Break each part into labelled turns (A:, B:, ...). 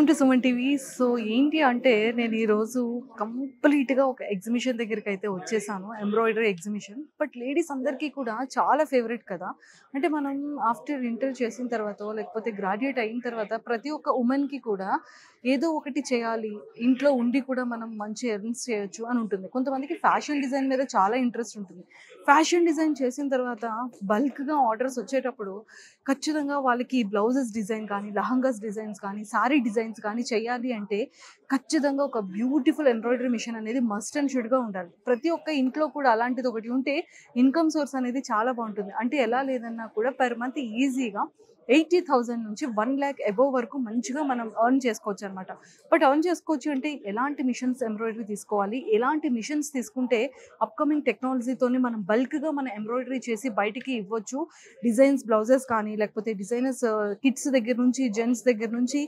A: To Suman TV. So ఏంటి అంటే నేను ఈరోజు కంప్లీట్గా ఒక ఎగ్జిబిషన్ దగ్గరికి అయితే వచ్చేసాను, ఎంబ్రాయిడరీ ఎగ్జిబిషన్. బట్ లేడీస్ అందరికీ కూడా చాలా ఫేవరెట్ కదా. అంటే మనం ఆఫ్టర్ ఇంటర్ చేసిన తర్వాత లేకపోతే గ్రాడ్యుయేట్ అయిన తర్వాత ప్రతి ఒక్క ఉమెన్కి కూడా ఏదో ఒకటి చేయాలి, ఇంట్లో ఉండి కూడా మనం మంచి ఎర్న్స్ చేయొచ్చు అని ఉంటుంది. కొంతమందికి ఫ్యాషన్ డిజైన్ మీద చాలా ఇంట్రెస్ట్ ఉంటుంది. ఫ్యాషన్ డిజైన్ చేసిన తర్వాత బల్క్గా ఆర్డర్స్ వచ్చేటప్పుడు ఖచ్చితంగా వాళ్ళకి బ్లౌజెస్ డిజైన్ కానీ, లహంగాస్ డిజైన్స్ కానీ, సారీ డిజైన్స్ కానీ చేయాలి అంటే ఖచ్చితంగా ఒక బ్యూటిఫుల్ ఎంబ్రాయిడరీ మిషన్ అనేది మస్ట్ అండ్ షుడ్గా ఉండాలి. ప్రతి ఒక్క ఇంట్లో కూడా అలాంటిది ఒకటి ఉంటే ఇన్కమ్ సోర్స్ అనేది చాలా బాగుంటుంది. అంటే ఎలా లేదన్నా కూడా పర్ మంత్ ఈజీగా 80,000 నుంచి 1 lakh అబోవ్ వరకు మంచిగా మనం ఎర్న్ చేసుకోవచ్చు అనమాట. బట్ ఎర్న్ చేసుకోవచ్చు అంటే ఎలాంటి మిషన్స్ ఎంబ్రాయిడరీ తీసుకోవాలి, ఎలాంటి మిషన్స్ తీసుకుంటే అప్కమింగ్ టెక్నాలజీతోని మనం బల్క్గా మన ఎంబ్రాయిడరీ చేసి బయటికి ఇవ్వచ్చు. డిజైన్స్ బ్లౌజెస్ కానీ లేకపోతే డిజైనర్స్ కిడ్స్ దగ్గర నుంచి జెంట్స్ దగ్గర నుంచి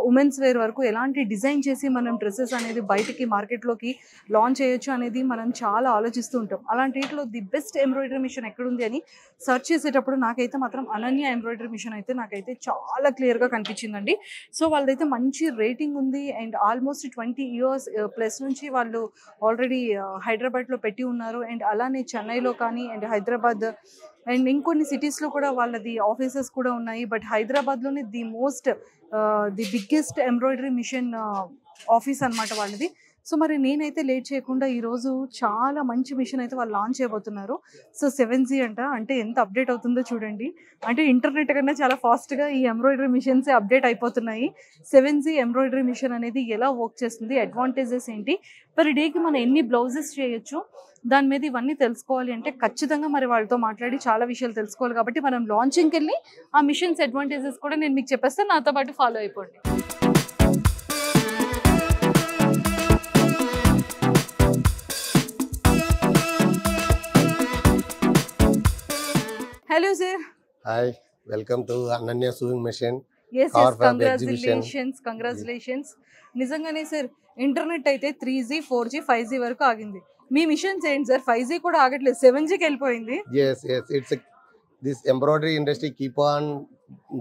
A: ఉమెన్స్ వేర్ వరకు ఎలాంటి డిజైన్ చేసి మనం డ్రెస్సెస్ అనేది బయటికి మార్కెట్లోకి లాంచ్ చేయొచ్చు అనేది మనం చాలా ఆలోచిస్తూ ఉంటాం. అలాంటి వీటిలో ది బెస్ట్ ఎంబ్రాయిడరీ మిషన్ ఎక్కడుంది అని సెర్చ్ చేసేటప్పుడు నాకైతే మాత్రం అనన్య ఎంబ్రాయిడరీ మిషన్ అయితే నాకైతే చాలా క్లియర్గా కనిపించిందండి. సో వాళ్ళదైతే మంచి రేటింగ్ ఉంది అండ్ ఆల్మోస్ట్ 20 years ప్లస్ నుంచి వాళ్ళు ఆల్రెడీ హైదరాబాద్లో పెట్టి ఉన్నారు. అండ్ అలానే చెన్నైలో కానీ అండ్ హైదరాబాద్ అండ్ ఇంకొన్ని సిటీస్లో కూడా వాళ్ళది ఆఫీసెస్ కూడా ఉన్నాయి. బట్ హైదరాబాద్లోనే the biggest embroidery machine office అనమాట వాళ్ళది. సో మరి నేనైతే లేట్ చేయకుండా ఈరోజు చాలా మంచి మిషన్ అయితే వాళ్ళు లాంచ్ చేయబోతున్నారు. సో 7Z అంటే ఎంత అప్డేట్ అవుతుందో చూడండి. అంటే ఇంటర్నెట్ కన్నా చాలా ఫాస్ట్గా ఈ ఎంబ్రాయిడరీ మిషన్సే అప్డేట్ అయిపోతున్నాయి. 7Z ఎంబ్రాయిడరీ మిషన్ అనేది ఎలా వర్క్ చేస్తుంది, అడ్వాంటేజెస్ ఏంటి, పర్ డేకి మనం ఎన్ని బ్లౌజెస్ చేయొచ్చు, దాని మీద ఇవన్నీ తెలుసుకోవాలి అంటే ఖచ్చితంగా మరి వాళ్ళతో మాట్లాడి చాలా విషయాలు తెలుసుకోవాలి. కాబట్టి మనం లాంచింగ్కి వెళ్ళి ఆ మిషన్స్ అడ్వాంటేజెస్ కూడా నేను మీకు చెప్పేస్తాను, నాతో పాటు ఫాలో అయిపోండి. Hello sir.
B: Hi, welcome to Ananya Sewing Machine.
A: Yes,
B: Our Fab
A: congratulations. నిజంగానే సార్ ఇంటర్నెట్ అయితే 3G 4G 5G వరకు ఆగింది. మీ మిషన్స్ ఏంటి సార్? 5G కూడా ఆగట్లేదు, 7Gకి వెళ్ళిపోయింది.
B: Yes, this embroidery industry keep on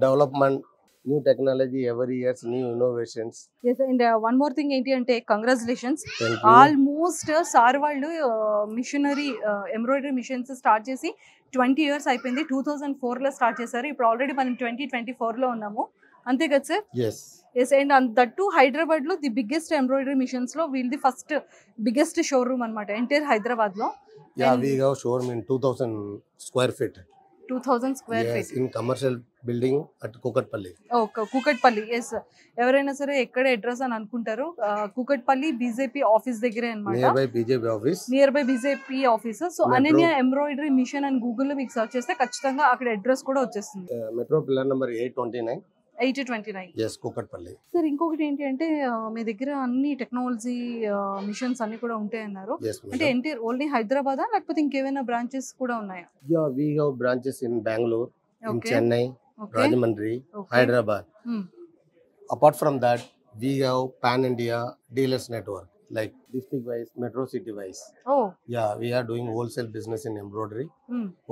B: development, new technology every years, new innovations.
A: Yes, and one more thing ఏంటి అంటే congratulations.
B: Thank you.
A: Almost sir వాళ్ళు మిషనరీ ఎంబ్రాయిడరీ మిషన్స్ స్టార్ట్ చేసి 20 years అయిపోయింది. 2004లో start చేశారు. ఇప్పుడు ఆల్రెడీ మనం 2024లో ఉన్నాము, అంతే కదా sir?
B: Yes.
A: Yes, and that హైదరాబాద్లో ది బిగ్గెస్ట్ ఎంబ్రాయిడరీ మిషన్స్లో వీళ్ళది ఫస్ట్ బిగ్గెస్ట్ షోరూమ్ అనమాట ఎంటైర్ హైదరాబాద్లో.
B: Yeah, we have showroom in 2000 square feet.
A: 2000 square
B: Yes,
A: feet.
B: in commercial building at Kukatpalli.
A: Okay, Kukatpally. Yes, ఎవరైనా సరే ఎక్కడ అడ్రస్ అని అనుకుంటారు, కూకట్పల్లి బీజేపీ ఆఫీస్ దగ్గరే అనమాట,
B: Nearby BJP office.
A: Nearby BJP office. So Ananya embroidery machine అని గూగుల్లో మీకు సెర్చ్ చేస్తే ఖచ్చితంగా అక్కడ అడ్రస్ కూడా వచ్చేస్తుంది.
B: Metro pillar number 829.
A: 829.
B: Yes, Kukatpalli.
A: Sir ఇంకొకటి ఏంటి అంటే మీ దగ్గర అన్ని టెక్నాలజీ మిషన్స్ అన్ని కూడా ఉంటాయన్నారు.
B: Yes,
A: అంటే
B: madam.
A: ఎంటైర్ ఓన్లీ హైదరాబాదా లేకపోతే ఇంకేమైనా బ్రాంచెస్ కూడా ఉన్నాయా?
B: Yeah, we have branches in Bangalore, in
A: Okay.
B: Chennai,
A: okay,
B: Rajahmundry,
A: okay.
B: Hyderabad. Apart from that, we have pan India dealers network, like district wise, metro city wise.
A: ఓ,
B: Yeah, we are doing wholesale business in embroidery.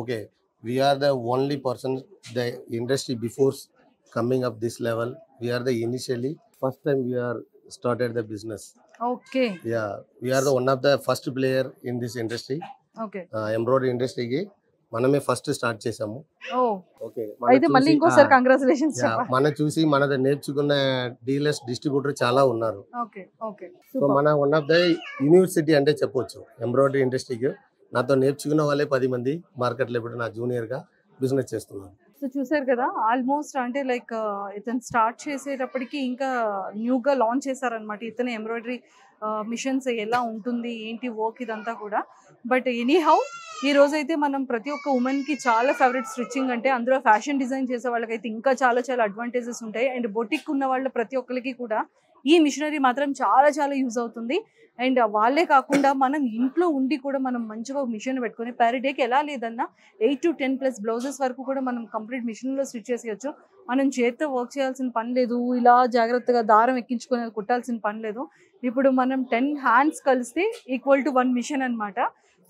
B: Okay, we are the only person, the industry before coming up this level. We are the initially first time we are started the business.
A: Okay,
B: Yeah, we are the one of the first player in this industry.
A: Okay.
B: Embroidery industry కి మనమే first start చేసాము.
A: ఓ,
B: okay,
A: అయితే మళ్ళీ ఇంకోసారి congratulations చెప్పండి.
B: మన చూసి మనది నేర్చుకున్న డీలర్స్ డిస్ట్రిబ్యూటర్ చాలా ఉన్నారు.
A: ఓకే, ఓకే,
B: సో మన వన్ ఆఫ్ ద యూనివర్సిటీ అంటే చెప్పొచ్చు ఎంబ్రాయిడరీ ఇండస్ట్రీకి. నాతో నేర్చుకున్న వాళ్ళే 10 మంది మార్కెట్లో ఇప్పుడు నా జూనియర్గా బిజినెస్ చేస్తున్నారు.
A: సో చూసారు కదా, ఆల్మోస్ట్ అంటే లైక్ ఇతను స్టార్ట్ చేసేటప్పటికి ఇంకా న్యూగా లాంచ్ చేశారనమాట ఇతను ఎంబ్రాయిడరీ మిషన్స్ ఎలా ఉంటుంది ఏంటి వర్క్ ఇదంతా కూడా. బట్ ఎనీ హౌ ఈ రోజైతే మనం ప్రతి ఒక్క ఉమెన్కి చాలా ఫేవరెట్ స్టిచ్చింగ్, అంటే అందులో ఫ్యాషన్ డిజైన్ చేసే వాళ్ళకైతే ఇంకా చాలా చాలా అడ్వాంటేజెస్ ఉంటాయి. అండ్ బొటిక్ ఉన్న వాళ్ళ ప్రతి ఒక్కరికి కూడా ఈ మిషనరీ మాత్రం చాలా చాలా యూజ్ అవుతుంది. అండ్ వాళ్ళే కాకుండా మనం ఇంట్లో ఉండి కూడా మనం మంచిగా మిషన్ పెట్టుకొని పర్ డేకి ఎలా లేదన్నా 8 to 10+ బ్లౌజెస్ వరకు కూడా మనం కంప్లీట్ మిషన్లో స్టిచ్ చేసేయచ్చు. మనం చేతితో వర్క్ చేయాల్సిన పని లేదు, ఇలా జాగ్రత్తగా దారం ఎక్కించుకొని కుట్టాల్సిన పని లేదు. ఇప్పుడు మనం 10 హ్యాండ్స్ కలిస్తే ఈక్వల్ టు 1 మిషన్ అనమాట.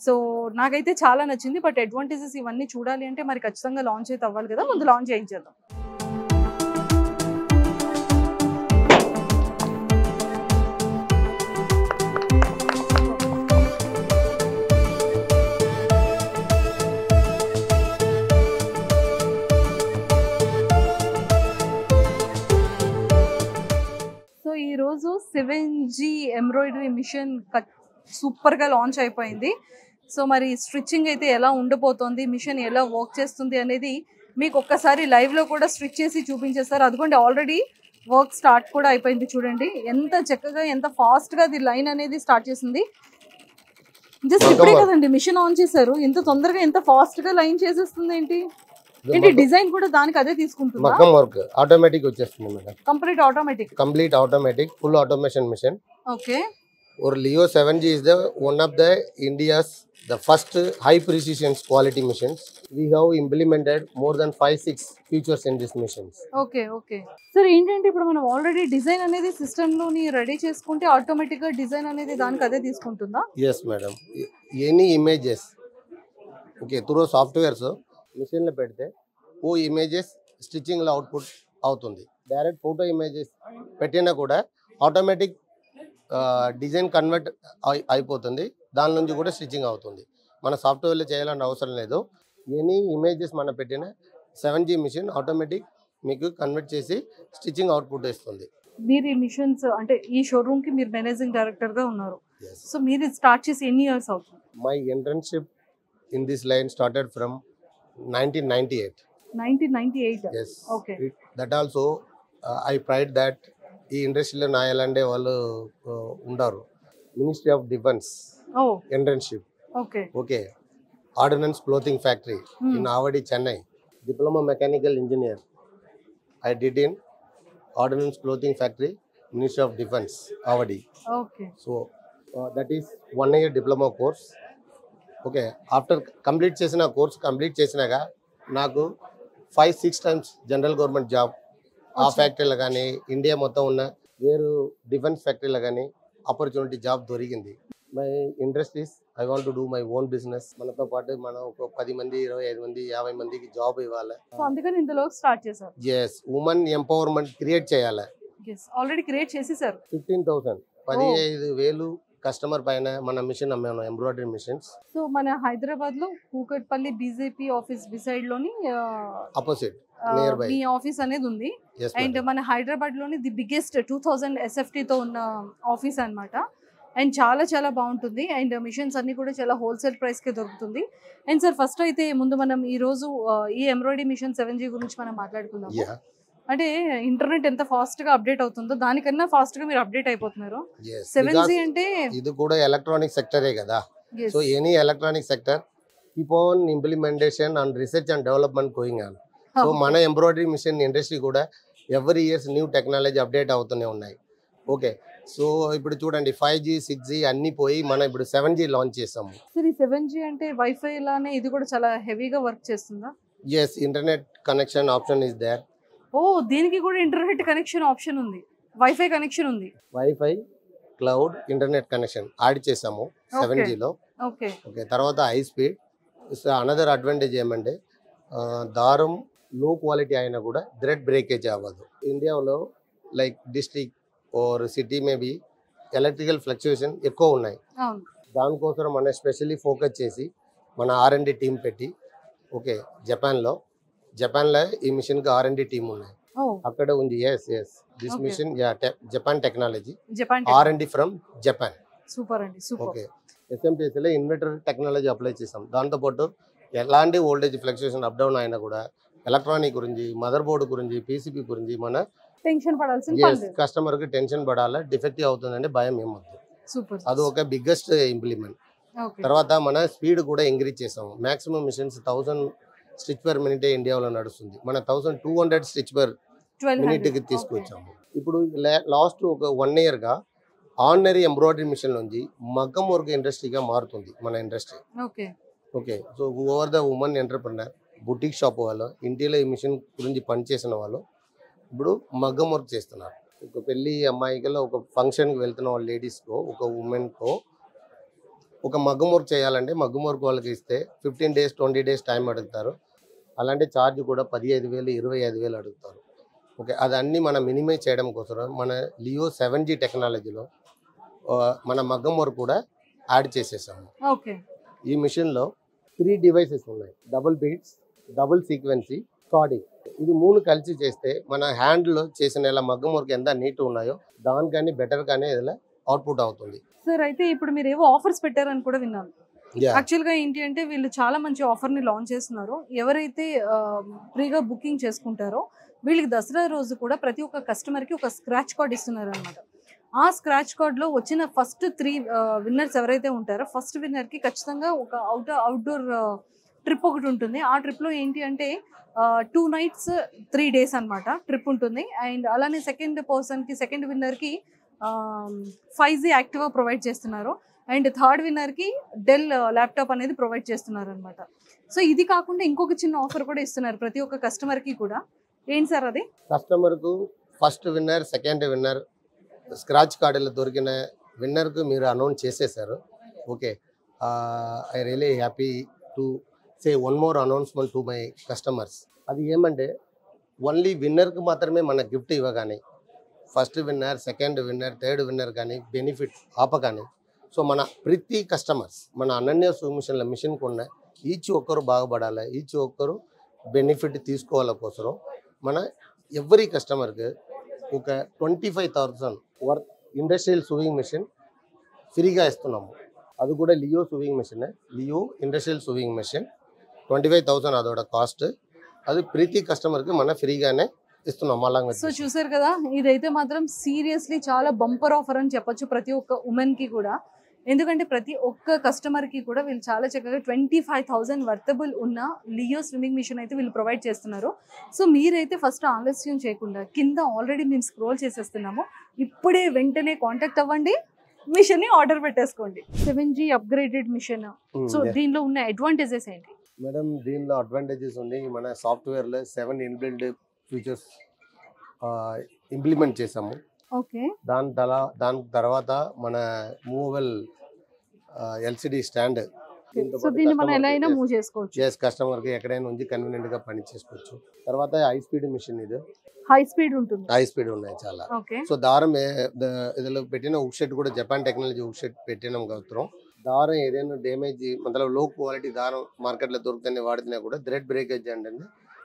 A: సో నాకైతే చాలా నచ్చింది. బట్ అడ్వాంటేజెస్ ఇవన్నీ చూడాలి అంటే మరి ఖచ్చితంగా లాంచ్ అయితే అవ్వాలి కదా, ముందు లాంచ్ చేయించేద్దాం. ఈ రోజు 7G ఎంబ్రాయిడరీ మిషన్ సూపర్ గా లాంచ్ అయిపోయింది. సో మరి స్టిచ్చింగ్ అయితే ఎలా ఉండబోతోంది, మిషన్ ఎలా వర్క్ చేస్తుంది అనేది మీకు ఒక్కసారి లైవ్ లో కూడా స్టిచ్ చేసి చూపించేస్తారు. అదిగోండి ఆల్రెడీ వర్క్ స్టార్ట్ కూడా అయిపోయింది. చూడండి ఎంత చక్కగా ఎంత ఫాస్ట్ గా ది లైన్ అనేది స్టార్ట్ చేసింది. జస్ట్ ఇప్పుడే కదండి మిషన్ ఆన్ చేశారు, ఎంత తొందరగా ఎంత ఫాస్ట్ గా లైన్ చేసేస్తుంది ఏంటి. ఏంటి డిజైన్ కూడా దానికి అదే తీసుకుంటుందా?
B: మగ్గం వర్క్ ఆటోమేటిక్ వచ్చేస్తుంది madam.
A: Complete
B: automatic full automation machine.
A: Okay.
B: Or Leo 7G is the one of the India's the first high precision quality machines. We have implemented more than 5-6 features in these machines.
A: Okay okay sir, ఏంటంటే ఇప్పుడు మనం already design అనేది system లోని ready చేసుకుంటే automatic గా design అనేది దానికి అదే తీసుకుంటుందా?
B: Yes madam. Any images okay through software so machine లో పెడితే ఓ ఇమేజెస్ స్టిచ్చింగ్ లో అవుట్పుట్ అవుతుంది. డైరెక్ట్ ఫోటో ఇమేజెస్ పెట్టినా కూడా ఆటోమేటిక్ డిజైన్ కన్వర్ట్ అయిపోతుంది, దాని నుంచి కూడా స్టిచ్చింగ్ అవుతుంది. మన సాఫ్ట్వేర్లో చేయాలని అవసరం లేదు. ఎనీ ఇమేజెస్ మనం పెట్టిన 7G మిషన్ ఆటోమేటిక్ మీకు కన్వర్ట్ చేసి స్టిచ్చింగ్ అవుట్పుట్ ఇస్తుంది.
A: మీరు ఈ మిషన్స్ అంటే ఈ షోరూమ్ కి మీరు మేనేజింగ్ డైరెక్టర్ గా ఉన్నారు. సో మీరు స్టార్ట్ చేసి ఎన్ని ఇయర్స్ అవుతుంది?
B: My internship in this line started from 1998.
A: 1998.
B: Yes.
A: Okay.
B: That also I pride that ఈ ఇండస్ట్రీలో నా ఎలాంటి వాళ్ళు ఉంటారు. Ministry of defence internship. Okay. Ordnance clothing factory in Avadi Chennai. Diploma mechanical engineer I did in ordnance clothing factory ministry of defence Avadi. So that is 1 year diploma course. Okay. After complete చేసినాక నాకు 5-6 times general government job ఆ ఫ్యాక్టరీలో కానీ India మొత్తం ఉన్న వేరు defence ఫ్యాక్టరీలో కానీ ఆపర్చునిటీ జాబ్ దొరికింది. My interest is I want to do my own business. మనతో పాటు మనం ఒక 10 మంది 25 మంది 50 మందికి జాబ్ ఇవ్వాలి.
A: అందుకని ఇందులో స్టార్ట్ చేశారు.
B: yes ఉమెన్ ఎంపవర్మెంట్ క్రియేట్ చేయాలి.
A: ఆల్రెడీ క్రియేట్ చేసేసారు.
B: 15,000 15,000 కస్టమర్ పైన మన మిషన్ అమ్మాను, ఎంబ్రాయిడరీ మిషన్స్.
A: సో మన హైదరాబాద్ లో కూకట్పల్లి బీజేపీ ఆఫీస్ బిసైడ్ లోని
B: ఆపోజిట్
A: మీ ఆఫీస్ అనేది ఉంది. అండ్ మన హైదరాబాద్ లోని ది బిగ్గెస్ట్ 2000 SFT తో ఉన్న ఆఫీస్ అన్నమాట. అండ్ చాలా చాలా బాగుంటుంది. అండ్ మిషన్స్ అన్ని కూడా చాలా హోల్సేల్ ప్రైస్ కే దొరుకుతుంది. అండ్ సార్ ఫస్ట్ అయితే ముందు మనం ఈ రోజు ఈ ఎంబ్రాయిడరీ మిషన్ 7G గురించి మనం మాట్లాడుకుందాం. అంటే ఇంటర్నెట్ ఎంత ఫాస్ట్ గా అప్డేట్ అవుతుందో దానికన్నా ఫాస్ట్ గా మీరు అప్డేట్ అయిపోతున్నారు. 7G అంటే
B: ఇది కూడా ఎలక్ట్రానిక్ సెక్టరే కదా. So any electronic sector keep on implementation and research and development going on. So మన ఎంబ్రాయిడరీ మిషన్ ఇండస్ట్రీ కూడా every years new technology update అవుతూనే ఉన్నాయి. ఓకే. సో ఇప్పుడు చూడండి 5G 6G అన్ని పోయి మనం ఇప్పుడు 7G లాంచ్ చేసాము.
A: సరే 7G అంటే వైఫై లానే ఇది కూడా చాలా హెవీగా వర్క్ చేస్తుందా?
B: yes internet connection option is there.
A: ఓ దీనికి కూడా ఇంటర్నెట్ కనెక్షన్ ఆప్షన్ ఉంది, వైఫై కనెక్షన్ ఉంది.
B: Wifi cloud internet connection add చేసాము 7G లో. ఓకే. తర్వాత హై స్పీడ్. అనదర్ అడ్వాంటేజ్ ఏమంటే దారం లో క్వాలిటీ అయినా కూడా థ్రెడ్ బ్రేకేజ్ అవ్వదు. ఇండియాలో like district or city maybe electrical fluctuation ఎక్కువ ఉన్నాయి. దానికోసం మనం స్పెషల్లీ ఫోకస్ చేసి మన R&D టీమ్ పెట్టి ఓకే జపాన్లో ఈ మిషన్కి R&D టీమ్ ఉన్నాయి అక్కడ ఉంది. This machine Japan technology R&D from Japan.
A: Super అండి.
B: ఓకే. SMPSలో ఇన్వర్టర్ టెక్నాలజీ అప్లై చేసాం. దాంతోపాటు ఎలాంటి వోల్టేజ్ ఫ్లక్చుయేషన్ అప్ డౌన్ అయినా కూడా ఎలక్ట్రానిక్ గురించి మదర్ బోర్డు గురించి PCB గురించి మన కస్టమర్ కి టెన్షన్ పడాలా డిఫెక్టివ్ అవుతుందంటే భయం ఏమవుతుంది. అది ఒక బిగ్గెస్ట్ ఇంప్లిమెంట్. తర్వాత మన స్పీడ్ కూడా ఇంక్రీజ్ చేసాము. Maximum machines 1000 stitch per minute ఇండియాలో నడుస్తుంది, మన 1200 స్టిచ్ పర్ మినిట్ కి తీసుకొచ్చాము. ఇప్పుడు లాస్ట్ ఒక 1 year గా ఆర్డినరీ ఎంబ్రాయిడరీ మిషన్ నుంచి మగ్గం వర్క్ ఇండస్ట్రీగా మారుతుంది మన industry. Okay. So over the women entrepreneur boutique shop వాళ్ళు ఇంటిలో ఈ మిషన్ గురించి పనిచేసిన వాళ్ళు ఇప్పుడు మగ్గం వర్క్ చేస్తున్నారు. ఒక పెళ్ళి అమ్మాయికి ఒక ఫంక్షన్కి వెళ్తున్న వాళ్ళ లేడీస్కో ఒక ఉమెన్కో ఒక మగ్గం వర్క్ చేయాలంటే మగ్గం వర్క్ వాళ్ళకి ఇస్తే 15 days 20 days టైం అడుగుతారు. అలాంటి ఛార్జ్ కూడా 15,000 25,000 అడుగుతారు. ఓకే. అదన్నీ మనం మినిమైజ్ చేయడం కోసం మన లియో 7G టెక్నాలజీలో మన మగ్గం వర్క్ కూడా యాడ్ చేసేసాము. ఈ మిషన్లో 3 devices ఉన్నాయి. Double beads, double sequins, cording. ఇది 3 కలిసి చేస్తే మన హ్యాండ్లో చేసిన ఇలా మగ్గం వర్క్ ఎంత నీట్ ఉన్నాయో దానికని బెటర్ కానీ ఇలా అవుట్పుట్ అవుతుంది.
A: సార్ అయితే ఇప్పుడు మీరు ఏవో ఆఫర్స్ పెట్టారని కూడా విన్నాను. యాక్చువల్గా ఏంటి అంటే వీళ్ళు చాలా మంచి ఆఫర్ని లాంచ్ చేస్తున్నారు. ఎవరైతే ఫ్రీగా బుకింగ్ చేసుకుంటారో వీళ్ళకి దసరా రోజు కూడా ప్రతి ఒక్క కస్టమర్కి ఒక స్క్రాచ్ కార్డ్ ఇస్తున్నారు అనమాట. ఆ స్క్రాచ్ కార్డ్లో వచ్చిన ఫస్ట్ 3 విన్నర్స్ ఎవరైతే ఉంటారో ఫస్ట్ విన్నర్కి ఖచ్చితంగా ఒక అవుట్డోర్ ట్రిప్ ఒకటి ఉంటుంది. ఆ ట్రిప్లో ఏంటి అంటే 2 nights 3 days అనమాట ట్రిప్ ఉంటుంది. అండ్ అలానే సెకండ్ విన్నర్కి 5G యాక్టివా ప్రొవైడ్ చేస్తున్నారు. అండ్ థర్డ్ విన్నర్కి డెల్ ల్యాప్టాప్ అనేది ప్రొవైడ్ చేస్తున్నారు అనమాట. సో ఇది కాకుండా ఇంకొక చిన్న ఆఫర్ కూడా ఇస్తున్నారు ప్రతి ఒక్క కస్టమర్కి కూడా. ఏంటి సార్ అది?
B: కస్టమర్కు first winner, second winner scratch కార్డులు దొరికిన విన్నర్కు మీరు అనౌన్స్ చేసేసారు. Okay, I really happy to say one more announcement to my customers. అది ఏమంటే ఓన్లీ విన్నర్కి మాత్రమే మన గిఫ్ట్ ఇవ్వగానే first winner, second winner, third winner కానీ బెనిఫిట్ ఆపగానే. సో మన ప్రతి కస్టమర్స్ మన అనన్య సొల్యూషన్ల మిషన్కి ఉన్న ఈచ్ ఒక్కరు బాగుపడాలి, ఈచ్ ఒక్కరు బెనిఫిట్ తీసుకోవాల కోసం మన ఎవ్రీ కస్టమర్కి ఒక 25,000 వర్త్ ఇండస్ట్రియల్ సూవింగ్ మిషన్ ఫ్రీగా ఇస్తున్నాము. అది కూడా Leo sewing machine, Leo industrial sewing machine 25,000 అదొక కాస్ట్. అది ప్రతి కస్టమర్కి మన ఫ్రీగానే ఇస్తున్నాం. అలాగే
A: సో చూసారు కదా, ఇదైతే మాత్రం సీరియస్లీ చాలా బంపర్ ఆఫర్ అని చెప్పొచ్చు ప్రతి ఒక్క ఉమెన్కి కూడా. ఎందుకంటే ప్రతి ఒక్క కస్టమర్కి కూడా వీళ్ళు చాలా చక్కగా 25,000 వర్తబుల్ ఉన్న లియో స్విమ్మింగ్ మిషన్ అయితే వీళ్ళు ప్రొవైడ్ చేస్తున్నారు. సో మీరైతే ఫస్ట్ ఆలస్యం చేయకుండా కింద ఆల్రెడీ మేము స్క్రోల్ చేసేస్తున్నాము, ఇప్పుడే వెంటనే కాంటాక్ట్ అవ్వండి, మిషన్ని ఆర్డర్ పెట్టేసుకోండి. 7G upgraded machine. సో దీనిలో ఉన్న అడ్వాంటేజెస్ ఏంటి
B: మేడం? దీనిలో అడ్వాంటేజెస్ ఉంది. మన సాఫ్ట్వేర్లో 7 ఇన్బిల్డ్ ఫీచర్స్ ఇంప్లిమెంట్ చేసాము.
A: ఓకే,
B: దాని తర్వాత మన మూవబుల్ ఎల్సిడి స్టాండ్.
A: సో దీన్ని మనం ఎలా అయినా మూవ్ చేసుకోవచ్చు.
B: కస్టమర్కి ఎక్కడైనా ఉంచి కన్వీనియంట్గా పని చేసుకోవచ్చు. తర్వాత హై స్పీడ్ మిషన్, ఇది
A: హై స్పీడ్ ఉంటుంది,
B: హై స్పీడ్ ఉన్నాయి చాలా. సో దారం ఇదిలో పెట్టిన ఉక్ షెట్ కూడా జపాన్ టెక్నాలజీ ఉక్ షెట్ పెట్టినాం కలుగుతున్నాం. దారం ఏదైనా డ్యామేజ్ మతలబ్ లో క్వాలిటీ దారం మార్కెట్లో దొరుకుతుంది వాడినా కూడా థ్రెడ్ బ్రేకేజ్ అండి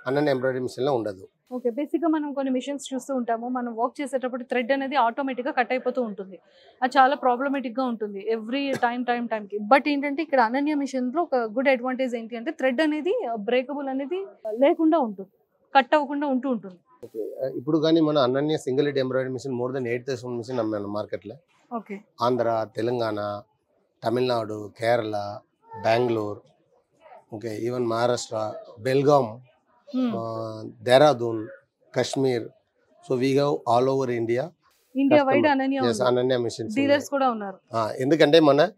B: అనన్య ఎంబ్రాయిడరీ మిషన్లో ఉండదు.
A: ఓకే, బేసిక్గా మనం కొన్ని మిషన్స్ చూస్తూ ఉంటాము, మనం వర్క్ చేసేటప్పుడు థ్రెడ్ అనేది ఆటోమేటిక్గా కట్ అయిపోతూ ఉంటుంది. అది చాలా ప్రాబ్లమేటిక్గా ఉంటుంది ఎవ్రీ టైంకి. బట్ ఏంటంటే ఇక్కడ అనన్య మిషన్లో ఒక గుడ్ అడ్వాంటేజ్ ఏంటి అంటే థ్రెడ్ అనేది బ్రేకబుల్ అనేది లేకుండా ఉంటుంది, కట్ అవ్వకుండా ఉంటుంది.
B: ఓకే, ఇప్పుడు కానీ మన Ananya single embroidery machine more than 8,000 machine అమ్మాను మార్కెట్లో.
A: Okay,
B: Andhra, Telangana, Tamil Nadu, Kerala, Bengaluru, okay, even Maharashtra, Belgaum, Dehradun, Kashmir. So we have all over India
A: wide
B: Ananya machines
A: dealers కూడా ఉన్నారు.
B: ఎందుకంటే మన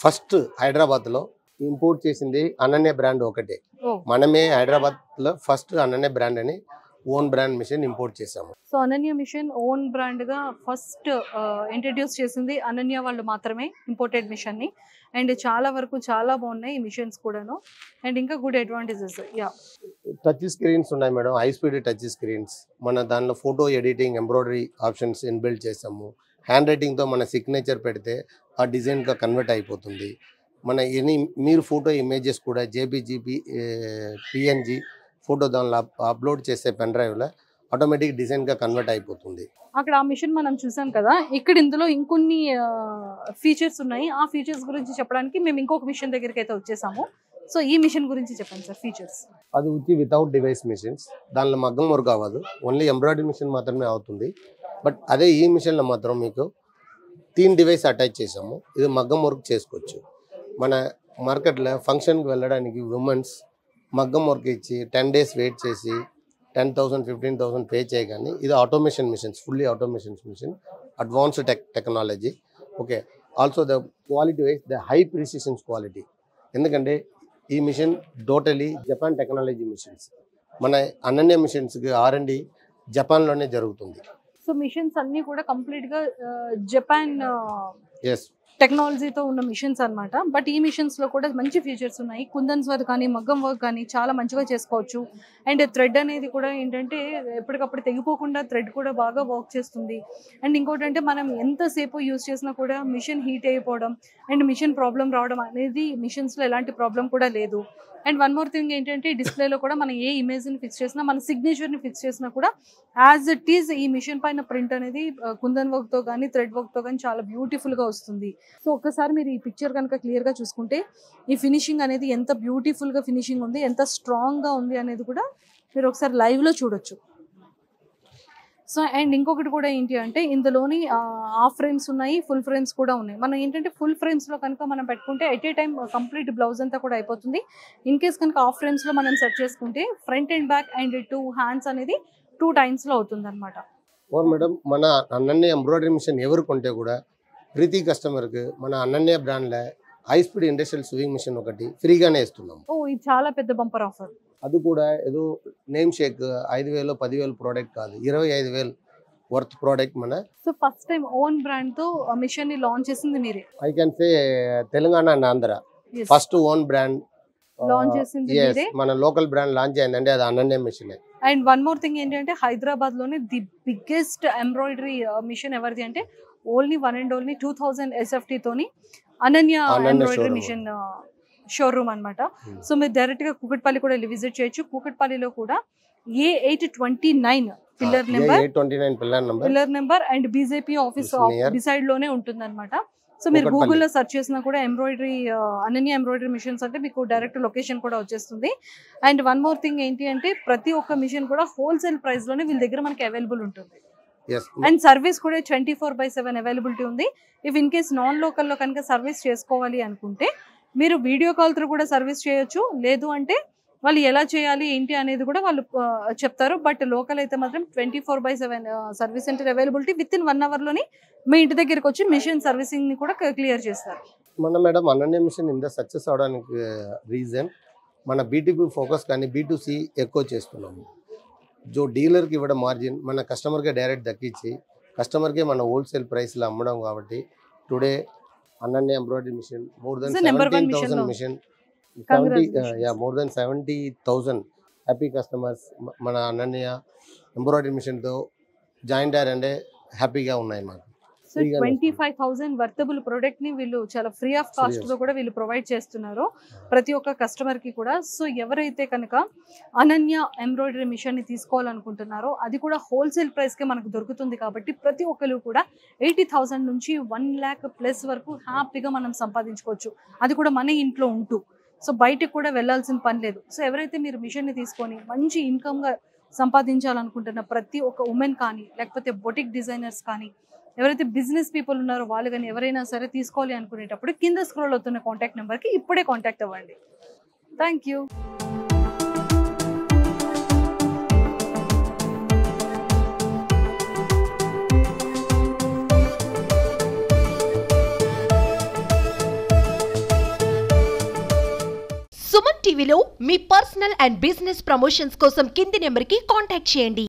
B: ఫస్ట్ హైదరాబాద్ లో ఇంపోర్ట్ చేసింది అనన్య బ్రాండ్ ఒకటే. మనమే హైదరాబాద్ లో ఫస్ట్ అనన్య బ్రాండ్ అని ఓన్ బ్రాండ్ మిషన్ ఇంపోర్ట్ చేసాము.
A: So Ananya machine own brand గా ఫస్ట్ ఇంట్రడ్యూస్ చేసింది అనన్య వాళ్ళు మాత్రమే, ఇంపోర్టెడ్ మిషన్ ని. అండ్ చాలా వరకు చాలా బాగున్నాయి ఈ మిషన్స్ కూడాను. అండ్ ఇంకా గుడ్ అడ్వాంటేజెస్.
B: టచ్ స్క్రీన్స్ ఉన్నాయి madam, high speed touch screens. మన దానిలో photo editing, embroidery options inbuilt చేసాము. హ్యాండ్ రైటింగ్ తో మన సిగ్నేచర్ పెడితే ఆ డిజైన్ గా కన్వర్ట్ అయిపోతుంది. మన మీరు ఫోటో ఇమేజెస్ కూడా జేపీజీ, పిఎన్జీ ఫోటో దానిలో అప్లోడ్ చేసే పెన్ డ్రైవ్లో ఆటోమేటిక్ డిజైన్గా కన్వర్ట్ అయిపోతుంది.
A: అక్కడ ఆ మిషన్ మనం చూసాం కదా, ఇక్కడ ఇందులో ఇంకొన్ని ఫీచర్స్ ఉన్నాయి. ఆ ఫీచర్స్ గురించి చెప్పడానికి మేము ఇంకొక మిషన్ దగ్గరికి అయితే వచ్చేసాము. సో ఈ మిషన్ గురించి చెప్పండి సార్, ఫీచర్స్.
B: అది వచ్చి వితౌట్ డివైస్ మిషన్స్, దానిలో మగ్గం వర్క్ అవ్వదు, ఓన్లీ ఎంబ్రాయిడరీ మిషన్ మాత్రమే అవుతుంది. బట్ అదే ఈ మిషన్లో మాత్రం మీకు 3 డివైస్ అటాచ్ చేసాము. ఇది మగ్గం వర్క్ చేసుకోవచ్చు. మన మార్కెట్లో ఫంక్షన్కి వెళ్ళడానికి ఉమెన్స్ మగ్గం వర్క్ ఇచ్చి 10 days వెయిట్ చేసి 10,000 15,000 పే చేయగానే ఇది automation machines, fully automation machine, advanced technology. Okay, also the quality wise the high precisions quality. ఎందుకంటే ఈ machine totally Japan technology machines. మన అనన్య మిషన్స్కి R&D జపాన్లోనే జరుగుతుంది.
A: సో మిషన్స్ అన్నీ కూడా కంప్లీట్గా జపాన్ టెక్నాలజీతో ఉన్న మిషన్స్ అన్నమాట. బట్ ఈ మిషన్స్లో కూడా మంచి ఫీచర్స్ ఉన్నాయి. కుందన్స్ వర్క్ కానీ మగ్గం వర్క్ కానీ చాలా మంచిగా చేసుకోవచ్చు. అండ్ థ్రెడ్ అనేది కూడా ఏంటంటే ఎప్పటికప్పుడు తెగిపోకుండా థ్రెడ్ కూడా బాగా వర్క్ చేస్తుంది. అండ్ ఇంకోటి అంటే మనం ఎంతసేపు యూజ్ చేసినా కూడా మిషన్ హీట్ అయిపోవడం అండ్ మిషన్ ప్రాబ్లం రావడం అనేది మిషన్స్లో ఎలాంటి ప్రాబ్లం కూడా లేదు. అండ్ వన్ మోర్ థింగ్ ఏంటంటే డిస్ప్లేలో కూడా మనం ఏ ఇమేజ్ని ఫిక్స్ చేసినా మన సిగ్నేచర్ని ఫిక్స్ చేసినా కూడా యాజ్ ఇట్ ఈజ్ ఈ మిషన్ పైన ప్రింట్ అనేది కుందన్ వర్క్తో కానీ థ్రెడ్ వర్క్తో కానీ చాలా బ్యూటిఫుల్గా వస్తుంది. సో ఒక్కసారి మీరు ఈ పిక్చర్ కనుక క్లియర్గా చూసుకుంటే ఈ ఫినిషింగ్ అనేది ఎంత బ్యూటిఫుల్గా ఫినిషింగ్ ఉంది, ఎంత స్ట్రాంగ్గా ఉంది అనేది కూడా మీరు ఒకసారి లైవ్లో చూడొచ్చు. సో అండ్ ఇంకొకటి కూడా ఏంటి అంటే ఇందులోని హాఫ్ ఫ్రేమ్స్ ఉన్నాయి, ఫుల్ ఫ్రేమ్స్ కూడా ఉన్నాయి. మనం ఏంటంటే ఫుల్ ఫ్రేమ్స్లో కనుక మనం పెట్టుకుంటే at a time complete blouse అంతా కూడా అయిపోతుంది. ఇన్ కేస్ కనుక హాఫ్ ఫ్రేమ్స్లో మనం సెట్ చేసుకుంటే front and back and 2 hands అనేది 2 టైమ్స్లో అవుతుంది అనమాట.
B: మేడం మన అనన్య ఎంబ్రాయిడరీ మిషన్ ఎవరు కొంటే కూడా ప్రతి కస్టమర్కి మన అనన్య బ్రాండ్లో high speed industrial sewing machine ఒకటి ఫ్రీగానే ఇస్తున్నాం.
A: ఇది చాలా పెద్ద బంపర్ ఆఫర్.
B: అది కూడా ఏదో నేమ్ షేక్ 5,000 10,000 ప్రోడక్ట్ కాదు, 25,000 వర్త్ ప్రోడక్ట్ మన.
A: So first time own brand తో మిషన్ ని లాంచ్ చేసింది మీరే.
B: I can say Telangana and Andhra first own brand
A: launch చేసింది మీరే.
B: మన లోకల్ బ్రాండ్ లాంచ్ అయిందంటే అది Ananya machine.
A: And one more thing ఏంటంటే హైదరాబాద్ లోనే ది బిగ్గెస్ట్ ఎంబ్రాయిడరీ మిషన్ ఎవరిది అంటే ఓన్లీ 1 and only 2000 SFT తోని అనన్య ఎంబ్రాయిడరీ మిషన్ షోరూమ్ అనమాట. సో మీరు డైరెక్ట్ గా కూకట్పల్లి కూడా వెళ్ళి విజిట్ చేయొచ్చు. కూకట్పల్లిలో కూడా A829 pillar number and BJP office decide లోనే ఉంటుంది అనమాట. సో మీరు గూగుల్లో సెర్చ్ చేసినా కూడా ఎంబ్రాయిడరీ అనన్య ఎంబ్రాయిడరీ మిషన్స్ అంటే మీకు డైరెక్ట్ లొకేషన్ కూడా వచ్చేస్తుంది. అండ్ వన్ మోర్ థింగ్ ఏంటి అంటే ప్రతి ఒక్క మిషన్ కూడా హోల్సేల్ ప్రైస్ లోనే వీళ్ళ దగ్గర మనకి అవైలబుల్ ఉంటుంది. అండ్ సర్వీస్ కూడా 24/7 అవైలబిలిటీ ఉంది. ఇఫ్ ఇన్ కేస్ నాన్ లోకల్లో కనుక సర్వీస్ చేసుకోవాలి అనుకుంటే మీరు వీడియో కాల్ త్రూ కూడా సర్వీస్ చేయొచ్చు. లేదు అంటే వాళ్ళు ఎలా చేయాలి ఏంటి అనేది కూడా వాళ్ళు చెప్తారు. బట్ లోకల్ అయితే మాత్రం 24/7 service centre availability with in 1 hour లోని మీ ఇంటి దగ్గరికి వచ్చి మిషన్ సర్వీసింగ్ ని కూడా క్లియర్ చేస్తారు.
B: మన మేడం అనన్య మిషన్ ఇంత సక్సెస్ అవడానికి రీజన్ మన B2B ఫోకస్ కానీ B2C ఎక్కువ చేస్తున్నాము. जो डीलर की इव्वడం మార్జిన్ మన కస్టమర్ కి డైరెక్ట్ దక్కించి కస్టమర్ కి మన హోల్సేల్ ప్రైస్ లో అమ్మడం కాబట్టి today Ananya embroidery machine more than 17,000 machine more than 70,000 happy customers మన అనన్య ఎంబ్రాయిడరీ మిషన్ తో జాయిన్ అయ్యారు అంటే హ్యాపీగా ఉన్నాయి మాకు.
A: సో 25,000 వర్తబుల్ ప్రోడక్ట్ ని వీళ్ళు చాలా ఫ్రీ ఆఫ్ కాస్ట్ తో కూడా వీళ్ళు ప్రొవైడ్ చేస్తున్నారు ప్రతి ఒక్క కస్టమర్ కి కూడా. సో ఎవరైతే కనుక అనన్య ఎంబ్రాయిడరీ మిషన్ ని తీసుకోవాలనుకుంటున్నారో అది కూడా హోల్సేల్ ప్రైస్ కి మనకు దొరుకుతుంది కాబట్టి ప్రతి ఒక్కరు కూడా 80,000 నుంచి 1 lakh ప్లస్ వరకు హ్యాపీగా మనం సంపాదించుకోవచ్చు. అది కూడా మన ఇంట్లో ఉంటూ. సో బయటకు కూడా వెళ్ళాల్సిన పని లేదు. సో ఎవరైతే మీరు మిషన్ ని తీసుకొని మంచి ఇన్కమ్ గా సంపాదించాలనుకుంటున్న ప్రతి ఒక్క ఉమెన్ కానీ లేకపోతే బొటిక్ డిజైనర్స్ కానీ ఎవరైతే బిజినెస్ పీపుల్ ఉన్నారో వాళ్ళు కానీ ఎవరైనా సరే తీసుకోవాలి అనుకునేటప్పుడు కింద స్క్రోల్ అవుతున్న కాంటాక్ట్ నెంబర్కి ఇప్పుడే కాంటాక్ట్ అవ్వండి. Thank you.
C: సుమన్ టీవీలో మీ పర్సనల్ అండ్ బిజినెస్ ప్రమోషన్స్ కోసం కింది నెంబర్కి కాంటాక్ట్ చేయండి.